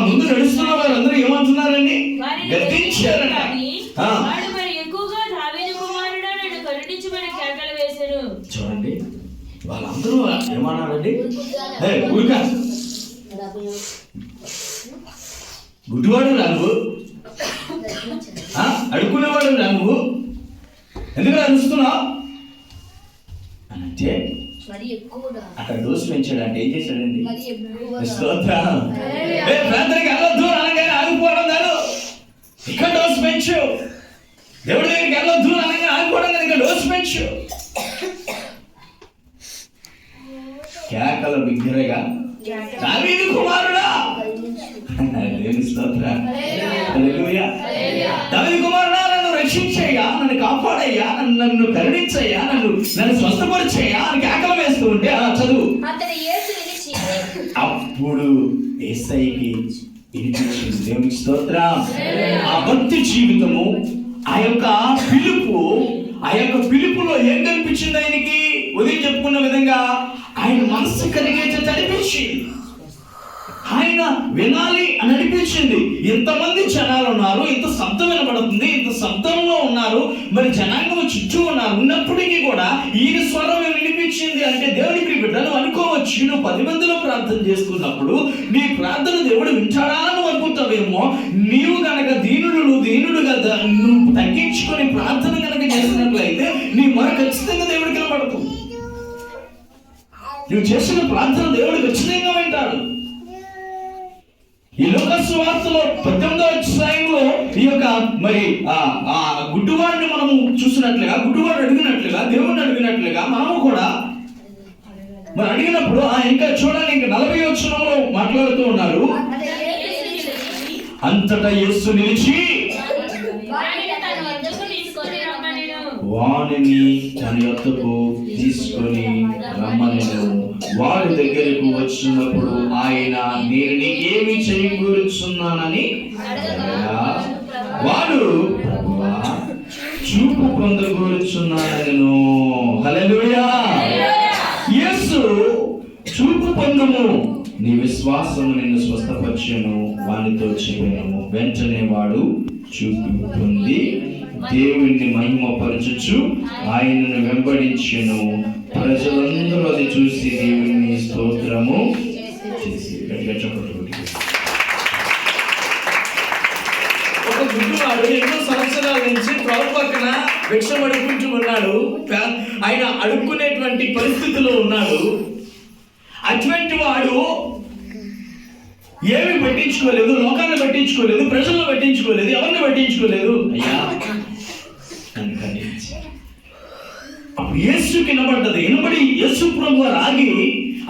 ముందు నడుస్తున్న వారందరూ ఏమంటున్నారండి? గద్దించారంట. చూడండి, వాళ్ళందరూ ఏమన్నారండి? గుడ్డివాడు రా నువ్వు, అడుక్కునేవాడు రా నువ్వు, ఎందుకు అరుస్తున్నావు అంటే అక్కడ డోసు పెంచాడంటే ఏం చేశాడండి? ప్రాంతానికి వెళ్ళొద్దు అనగానే ఆగిపోవడం కాదు, ఇక్కడ డోసు పెంచు. దేవుడి దగ్గరికి వెళ్ళొద్దు అనగానే ఆగిపోవడం కాదు, ఇక్కడ డోసు పెంచు. కేకల బిగ్గరగా దావీదు కుమారుడా, దేవుని స్తోత్రం, హల్లెలూయా. దావీదు కుమారుడా, నన్ను రక్షించయ్యా, నన్ను కాపాడయ్యా, నన్ను కరుణించయ్యా, నన్ను స్వస్థపరిచయ్యా అని కేకలు వేస్తూ ఉంటే చదువు. అప్పుడు యేసయ్యకి వినిపించింది. దేవునికి స్తోత్రం. ఆ భక్తి జీవితము, ఆ యొక్క పిలుపులో ఏం కనిపించింది ఆయనకి? ఉదయం చెప్పుకున్న విధంగా ఆయన మనసు కలిగేది అనిపించింది, ఆయన వినాలి అని అనిపించింది. ఇంతమంది జనాలు ఉన్నారు, ఇంత శబ్దం వినబడుతుంది, ఇంత శబ్దంలో ఉన్నారు, మరి జనాంగం చుట్టూ ఉన్నారు, ఉన్నప్పటికీ కూడా ఈయన స్వరం వినిపించింది అంటే దేవుడికి బిడ్డలు అనుకోవచ్చు. నువ్వు 10 మందిలో ప్రార్థన చేసుకున్నప్పుడు నీ ప్రార్థన దేవుడు వింటాడా అని అనుకుంటావేమో. నీవు గనక దీనుడుగా నువ్వు తగ్గించుకొని ప్రార్థన కనుక చేసినట్లయితే నీ మొర ఖచ్చితంగా దేవుడికి వినపడుతుంది. నువ్వు చేసిన ప్రార్థన దేవుడు ఖచ్చితంగా వింటాడు. ఈ లోక సువార్తలో 18వ అధ్యాయంలో ఈ యొక్క మరి ఆ గుడ్డివాడిని మనము చూసినట్లుగా, గుడ్డివాడు అడిగినట్లుగా, దేవుడిని అడిగినట్లుగా మనము కూడా మరి అడిగినప్పుడు ఇంకా చూడండి, ఇంకా 40వ వచనంలో మాట్లాడుతూ ఉన్నారు. అంతటా యేసు నిలిచి వాడిని తన యొద్దకు తీసుకొని రమ్మనెను. వాడి దగ్గరకు వచ్చినప్పుడు ఆయన, నేను నీకేమి చేయకూరుచున్నానని అడగగా, వాడు, ప్రభువా, చూపు పొందకూరుచున్నానను. హల్లెలూయా. యేసు, చూపు పొందుము, నీ విశ్వాసము నిన్ను స్వస్థపరచెను వానితో చెప్పెను. వెంటనే వాడు చూపు పొంది దేవుణ్ణి మహిమపరచుచు ఆయనను వెంబడించెను. ప్రజలందరూ అది చూసి దేవుని స్తోత్రము చేసి ఒక గుడ్డివాడు ఎన్నో సంవత్సరాల నుంచి ప్రభు పక్కన భిక్షం అడుక్కుంటూ ఉన్నాడు. ఆయన అడుక్కునేటువంటి పరిస్థితిలో ఉన్నాడు. అటువంటి వాడు ఏమి పట్టించుకోలేదు, లోకాన్ని పట్టించుకోలేదు, ప్రజలను పట్టించుకోలేదు, ఎవరిని పట్టించుకోలేదు. అయ్యా అప్పుడు యేసు వినబడ్డది. వినబడి యేసు ప్రభు ఆగి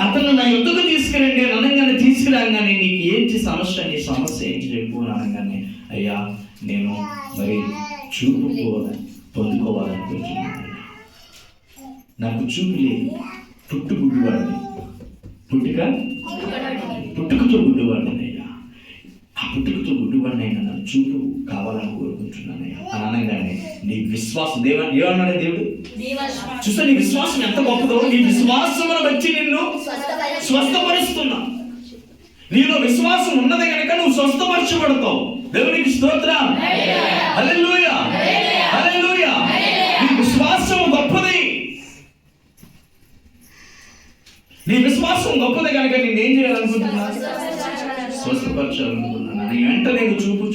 అతను నా యొద్దకు తీసుకురండి అనగానే, తీసుకురాగానే నీకు ఏంటి సమస్య, నీ సమస్య ఏంటి చెప్పు అనగానే, అయ్యా నేను మరి చూపు పొందుకోవాలనుకుంటున్నాను, నాకు చూపు లేదు, గుడ్డివాడిని, పుట్టుకతో గుడ్డివాడిని అయ్యా, ఆ పుట్టుకతో గుడ్డివాడిని అయినా నన్ను చూపు కావాలని కోరుకుంటున్నానయ్యా అని అనగానే, నీ విశ్వాసం ఏమన్నాడే దేవుడు చూస్తే, నీ విశ్వాసం ఎంత గొప్పదో, నీ విశ్వాసమును బట్టి నిన్ను స్వస్థపరుస్తున్నా. నీలో విశ్వాసం ఉన్నది కనుక నువ్వు స్వస్థపరచబడతావు. దేవునికి స్తోత్రం, హల్లెలూయా, హల్లెలూయా. నీ విశ్వాసం గొప్పది, నీ విశ్వాసం గొప్పది కనుక నేనేం చేయాలనుకుంటున్నా? స్వస్థపరచాలనుకున్నాను. వెంటనే నువ్వు చూపు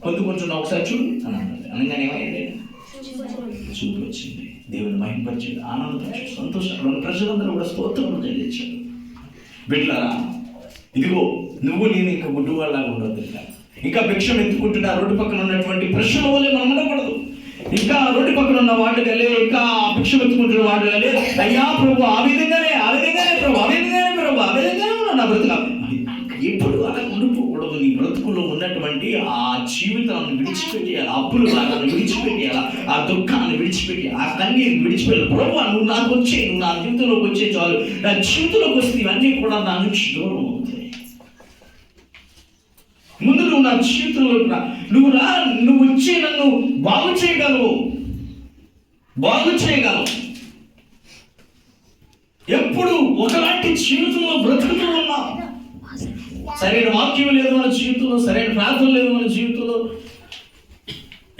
పొందుకుంటున్నా, ఒకసారి చూడు అని అన్నది. అనగానే ఏమైంది? చూపు వచ్చింది. దేవుని మహిమపరిచాడు, ఆనందపరిచాడు, సంతోషం. ప్రజలందరూ కూడా స్తోత్రం చెల్లించాడు. బిడ్డలారా, ఇదిగో నువ్వు నేను ఇంకా గుడ్డివాళ్ళలాగా ఉండవద్దు. ఇంకా భిక్షం ఎత్తుకుంటున్నా రోడ్డు పక్కన ఉన్నటువంటి ప్రశ్నల వల్లే మనం ఉండకూడదు. ఇంకా రోడ్డు పక్కన ఉన్న వాళ్ళు కానీ, ఇంకా భిక్షం ఎత్తుకుంటున్న వాళ్ళు కానీ, అయ్యా ప్రభు ఆ విధంగానే ప్రభు, ఆ విధంగానే నా బ్రతుక ఎప్పుడు అలా ఉండిపోకూడదు. నీ బ్రతుకులో ఉన్నటువంటి ఆ జీవితాన్ని విడిచిపెట్టేయాలి, అప్పులు భాగాన్ని విడిచిపెట్టేయాలి, ఆ దుఃఖాన్ని విడిచిపెట్టేయాలి, ఆ కన్నీరు విడిచిపెట్టాలి. ప్రభు నువ్వు నాకు వచ్చే, నువ్వు నా జీవితంలోకి వచ్చే చాలు, నా జీవితంలోకి వస్తే ఇవన్నీ కూడా నా నుంచి దూరం అవుతాయి. ముందు నువ్వు నా జీవితంలో నువ్వు వచ్చి నన్ను బాగు చేయగలవు. ఎప్పుడు ఎప్పుడు ఒకలాంటి జీవితంలో బ్రతుకుతూ ఉన్నాం. సరైన వాక్యం లేదు మన జీవితంలో, సరైన ప్రార్థన లేదు మన జీవితంలో.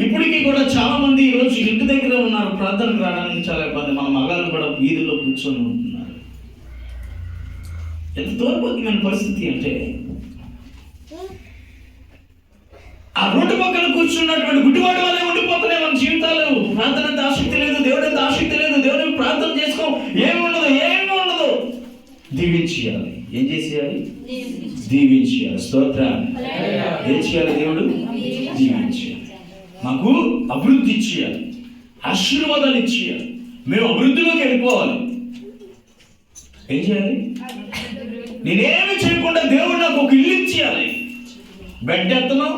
ఇప్పటికీ కూడా చాలా మంది ఈరోజు ఇంటి దగ్గర ఉన్నారు, ప్రార్థనకు రావడానికి చాలా ఇబ్బంది. మన మగాళ్ళు కూడా వీధుల్లో కూర్చొని ఉంటున్నారు. ఎంత దౌర్భాగ్యమైన పరిస్థితి అంటే, ఆ రోడ్డు పక్కన కూర్చున్నటువంటి గుడ్డివాడి వల్లే ఉండిపోతున్నాయి మన జీవితాలు. ప్రార్థన అంత ఆసక్తి లేదు, దేవుడు అంత ఆసక్తి లేదు, దేవుడిని ప్రార్థన చేసుకో, ఏమి ఉండదు. దీవించేయాలి. ఏం చేసేయాలి? దీవించేయాలి. స్తోత్రాన్ని ఏం చేయాలి? దేవుడు దీవించేయాలి. మాకు అభివృద్ధి ఇచ్చేయాలి, ఆశీర్వాదాలు ఇచ్చేయాలి, మేము అభివృద్ధిలోకి వెళ్ళిపోవాలి. ఏం చేయాలి? నేనేమి చేయకుండా దేవుడు నాకు ఒక ఇల్లు ఇచ్చేయాలి. బెడ్ ఎత్తను,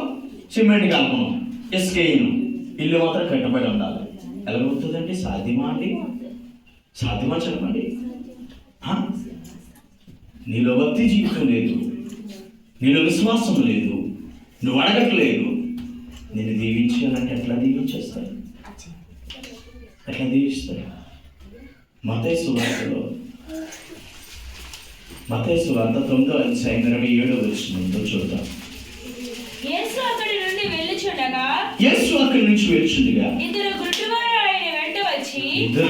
సిమెంట్ కలపను, ఇసుకేయను, ఇల్లు మాత్రం కట్టబడి ఉండాలి. ఎలా అవుతుందండి? సాధ్యమా అండి? సాధ్యమా చెప్పండి. నీలో భక్తి జీవితం లేదు, నీలో విశ్వాసం లేదు, నువ్వు అడగట్లేదు. నేను దీవించాలంటే ఎట్లా దీవించేస్తాను? ఎట్లా దీవిస్తాను? మత్తయి సువార్త 9వ అధ్యాయం 27వ వచనంలో చూద్దాం. యేసు అక్కడి నుంచి వెళ్ళుచుండగా ఇద్దరు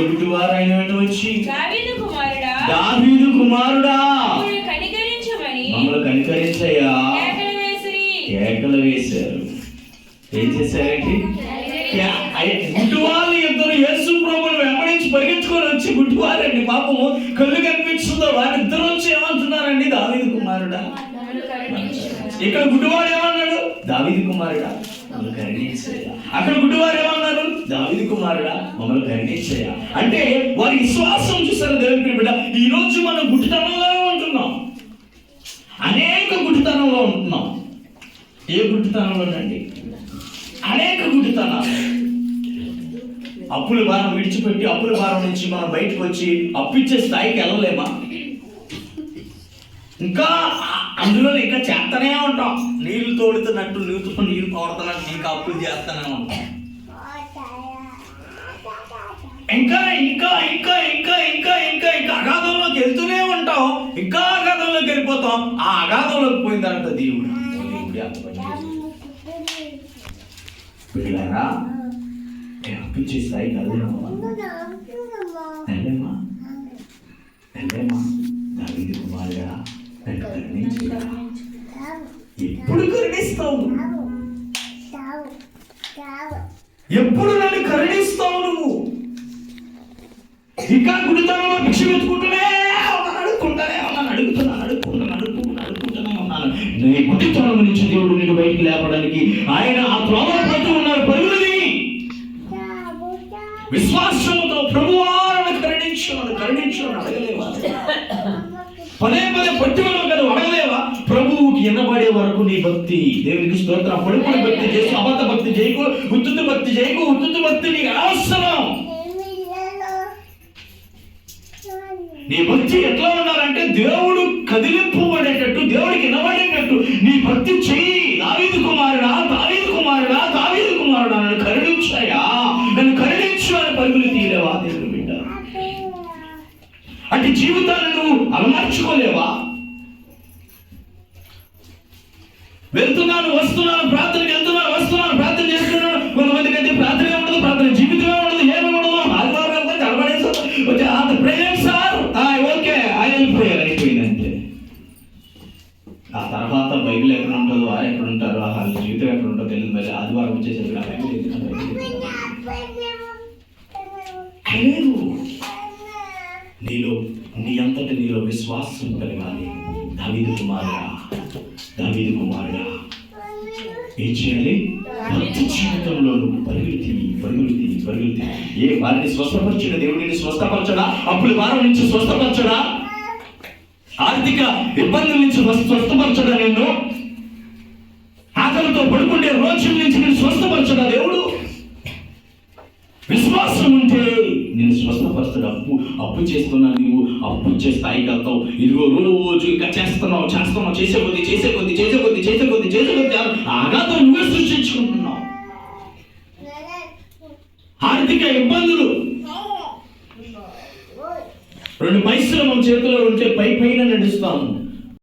గుడ్డివారు ఆయన వెంట వచ్చి దావీదు కుమారుడా మమ్మల్ని కనికరించయ్యా కేకలు వేశారు. ఏం చేశారండి? గుడ్డివాళ్ళు ఇద్దరు యేసు ప్రభువును వెంబడించి పరిగెత్తుకొని వచ్చి, గుడ్డివారండి పాపము, కళ్ళు కనిపిస్తుందో వారిద్దరు వచ్చి ఏమంటున్నారండి? దావీదు కుమారుడా. ఇక్కడ గుడ్డివాడు ఏమన్నాడు? దావీదు కుమారుడా మమ్మల్ని కరుణించయ్యా. అక్కడ గుడ్డివారు ఏమన్నారు? దావీదు కుమారుడా మమ్మల్ని కరుణించయ్యా. అంటే వారి విశ్వాసం చూసారు. దేవుని బిడ్డ, ఈ రోజు మనం గుడ్డితనంలో ఉంటున్నాం, అనేక గుడ్డితనంలో ఉంటున్నాం. ఏ గుడ్డితనంలోనండి? అనేక గుడ్డితనాలు. అప్పుల భారం విడిచిపెట్టి అప్పుల భారం నుంచి మనం బయటకు వచ్చి అప్పిచ్చే స్థాయికి వెళ్ళలేమా? ఇంకా అందులో ఇంకా చేస్తూనే ఉంటాం. నీళ్లు తోడుతున్నట్టు, నీళ్ళు తోడుతున్నట్టు ఇంకా అప్పులు చేస్తూనే ఉంటాం. ఇంకా ఇంకా ఇంకా ఇంకా ఇంకా ఇంకా ఇంకా అగాధంలోకి వెళ్తూనే ఉంటాం. ఇంకా అగాధంలోకి వెళ్ళిపోతాం. ఆ అగాధంలోకి పోయిన తర్వాత దేవుడు పిల్లరా అప్పిచ్చే స్థాయికి వెళ్ళలేమా? దావీదు కుమారుడా ఎప్పుడు కరుణిస్తావు? ఎప్పుడు నన్ను కరుణిస్తావు? నువ్వు ఇంకా గుడితనంలో భిక్ష వెతుకుంటూనే అడుగుతూనే ఉన్నాను. నీ గుడితనం నుంచి దేవుడు నిన్ను బయటికి లేపడానికి ఆయన ఆ త్రోవలో పడుతూ ఉన్నారు. పరుగుని విశ్వాసంతో ప్రభువాలను కరుణించు అడగలేవా? పదే పట్టుదల కదా అడగలేవా? ప్రభువుకి ఎన్నబడే వరకు నీ భక్తి. దేవునికి స్తోత్రం. పడుకుని భక్తి చేసి అబద్ధ భక్తి చేయకు, ఉత్తుత్తి భక్తి చేయకు. ఉత్తుత్తి భక్తి నీకు అవసరం. నీ భక్తి ఎట్లా ఉండాలంటే దేవుడు కదిలింపబడేటట్టు, దేవుడికి వినబడేటట్టు నీ భక్తి చెయ్యి. దావీదు కుమారుడా నన్ను కరుణించాయా, నన్ను కరుణించు అని పరుగులు తీయలేవా? దేవుడు బిడ్డ, అటు జీవితాన్ని నువ్వు అలమర్చుకోలేవా? వెళ్తున్నాను, వస్తున్నాను, ప్రార్థనకి వెళ్తున్నాను, వస్తున్నాను, ప్రార్థన చేస్తున్నాను. కొంతమందికి అయితే ప్రార్థనే ఉండదు, ప్రార్థన జీవితమే ఉండదు, ఏమి ఉండదు. ఆదివారం కనబడేసి prayer sir, okay I will prayer, అయిపోయిందంటే. ఆ తర్వాత బైబిల్ ఎక్కడ ఉంటుందో, ఆ ఎక్కడ ఉంటారో, ఆ జీవితం ఎక్కడ ఉంటుందో తెలియదు. మళ్ళీ ఆదివారం వచ్చేసరికి ఆ బైబిల్ లేదు. నీ అంతటి నీలో విశ్వాసం కలగాలి. దావీదు కుమారుడా ఏం చేయాలి? భక్తి జీవితంలో నువ్వు పరుగులు ఏ వారిని స్వస్థపరచిన దేవుడిని స్వస్థపరచడా? అప్పుల భారం నుంచి స్వస్థపరచడా? ఆర్థిక ఇబ్బందుల నుంచి స్వస్థపరచడా? నిన్ను ఆకలితో పడుకుంటే రోజుల నుంచి నేను స్వస్థపరచడా దేవుడు? విశ్వాసం ఉంటే నేను స్వస్థపరుస్తాడు. అప్పు చేస్తున్నా, నువ్వు అప్పు ఇచ్చే స్థాయికి వెళ్తావు. ఇదిగో రోజు ఇంకా చేస్తున్నావు, చేసే కొద్ది ఆఘాతం నువ్వే సృష్టించుకుంటున్నావు. ఆర్థిక ఇబ్బందులు 2 పైసలు మన చేతిలో ఉంటే పై పైన నడుస్తాం.